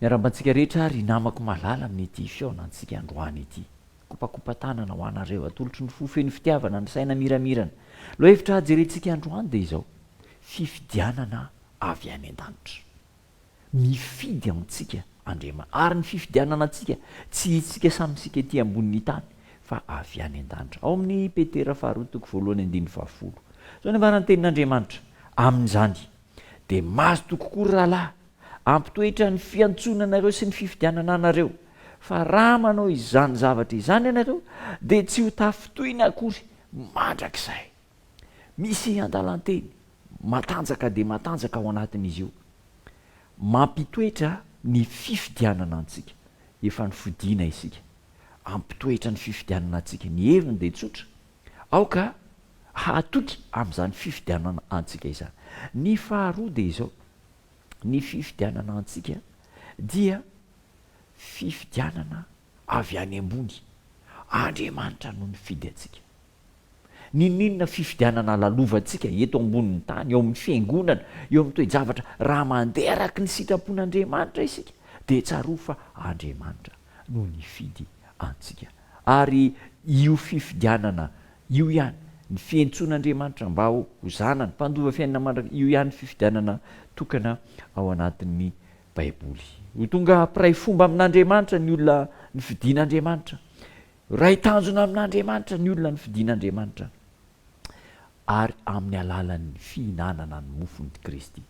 miarabantsika rehetra ary namako malala amin'ity fiona antsika androany ity kopakopatanana ho anareo atolotry ny fofeny fitiavana ny saina miramirana lo hevitra jerentsika androany dia izao fifidianana avy any an-danitra mifidy amintsika andrema ary ny fifidianana antsika tsy itsika samysika ety ambonin'ny tany fa avy any an-danitra ao amin'ny petera faharotoko voalohany andiny fahafolo zao ny avana ny tenin'andriamanitra amin'izany dia mazo tokokory rahalahy ampitoetra ny fiantsonanareo sy ny fifidianana anareo fa raha manao izany zavatra izany ianareo dia tsy ho tafitoina akory mandrakizay misy andalanteny matanjaka dia matanjaka ao anatin'izy io mampitoetra ny fifidianana antsika efa ny fodiana isika ampitoetra ny fifidianana antsika ny heviny dia tsotra aoka hatoky amin'izany fifidianana antsika izany ny faharoa dia izao ny fifidianana antsika dia fifidianana avy any ambony andriamanitra no mifidy antsika ninona fifidianana lalovantsika eto ambonin'ny tany eo amin'ny fiangonana eo amin'ny toe-javatra raha mandeha araky ny sitrapon'andriamanitra isika dia tsaroa fa andriamanitra no nifidy antsika ary io fifidianana io ihany ny fiantson'andriamanitra mba ho zanany mpandova fiainana mandraka io ihany fifidianana tokana ao anatin'ny baiboly ho tonga piray fomba amin'andriamanitra ny olona ny fidian'andriamanitra ray tanjona amin'andriamanitra ny olona ny fidian'andriamanitra ary amin'ny alalan'ny fihinanana ny mofony kristy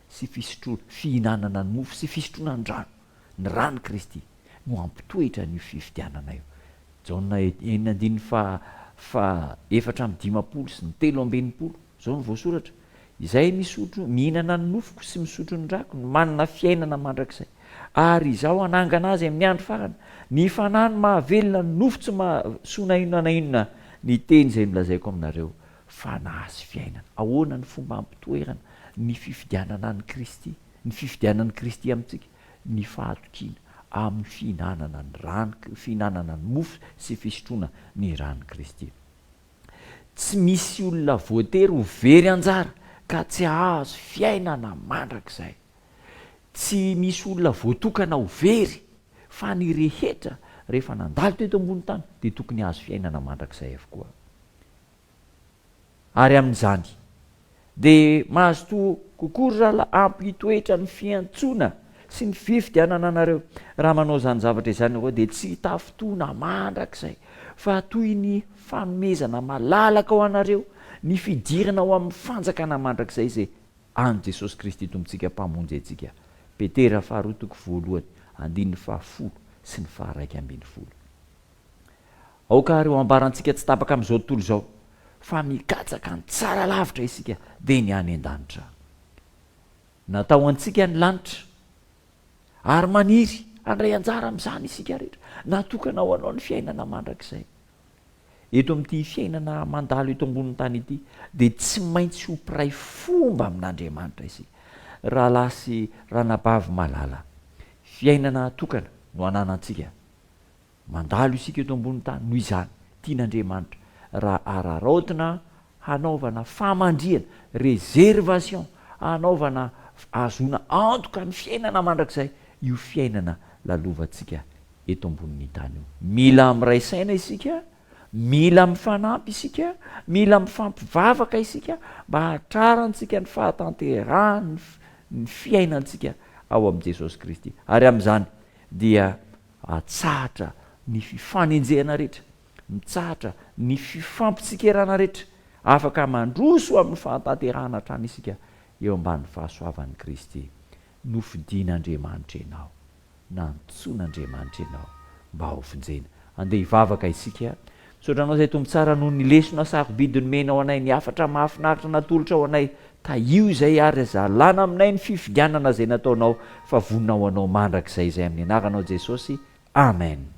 sy fihinanana ny mofo sy fisotroana ny rano ny rano kristy no ampitoetra ny fifidianana io jaona enina andiny fa efatra amin'ny dimapolo sy ny telo ambenipolo zao ny voasoratra izay misotro mihinana ny nofoko sy misotro ny drako no manana fiainana mandrakizay ary izaho anangana azy amin'ny andro farana ny fanahy ny mahavelona ny nofo tsy mahasona inona na inona ny teny izay milazaiko aminareo fa nahazy fiainana ahoana ny fomba ampitoerana ny fifidianana ny kristy ny fifidianany kristy amintsika ny fahatokiana amin'ny fihinanana ny rano fihinanana ny mofo sy fisotroana ny rano kristy tsy misy olona voatery ho very anjara ka tsy ahazo fiainana mandrakizay tsy misy olona voatokana ho very fa ny rehetra rehefa nandalo teto ambony tany dia tokony azo fiainana mandrakizay avokoa ary amin'izany dia mahazo to kokory rahala ampitoetra ny fiantsona sy ny fifidianana anareo raha manao zany zavatra izany koa dia tsy tafitoana mandrakizay fa toy ny fanomezana malalaka ao anareo ny fidirana ao amin'ny fanjakana mandrakizay izay any jesosy kristy tompontsika mpamonjy antsika petera faharotoko voalohany andininy fahafolo sy ny faharaiky ambin'ny folo aoka ary ho ambarantsika tsy tapaka amin'izao tontolo izao fa mikatsaka ny tsara lavitra isika dia ny any an-danitra natao antsika ny lanitra ary maniry andray anjara amin'izany isika rehetra natokana ao anao ny fiainana mandrakizay eto amin'ity fiainana mandalo eto ambonin'ny tany ity dia tsy maintsy ho piray fomba amin'andriamanitra isika raha lasy ranabavy malala fiainana tokana no ananantsika mandalo isika eto ambonin'ny tany noho izany tian'andriamanitra raha araraotina hanaovana famandriana réservation hanaovana azona antoka ny fiainana mandrakizay io fiainana lalovantsika eto ambonin'ny tany io mila ami'ray saina isika mila mifanampy isika mila mifampivavaka isika mba hatrarantsika ny fahatanterahany ny fiainantsika ao amin'i jesosy kristy ary amin'izany dia atsahatra ny fifanenjehana rehetra mitsahatra ny fifampitsikirana rehetra afaka mandroso amin'ny fahatanterahana hatrany isika eo amban'ny fahasoavan'i kristy nofidian'andriamanitra ianao nantson'andriamanitra ianao mba ho finjena andeha hivavaka isika sotranao zay tombo tsara noho ny lesona sarobidy nomenao anay ny afatra mahafinaritra natolotra ao anay taio izay ary zalana aminay ny fifidianana zay nataonao fa voninao anao mandrakizay izay amin'ny anaranao jesosy amen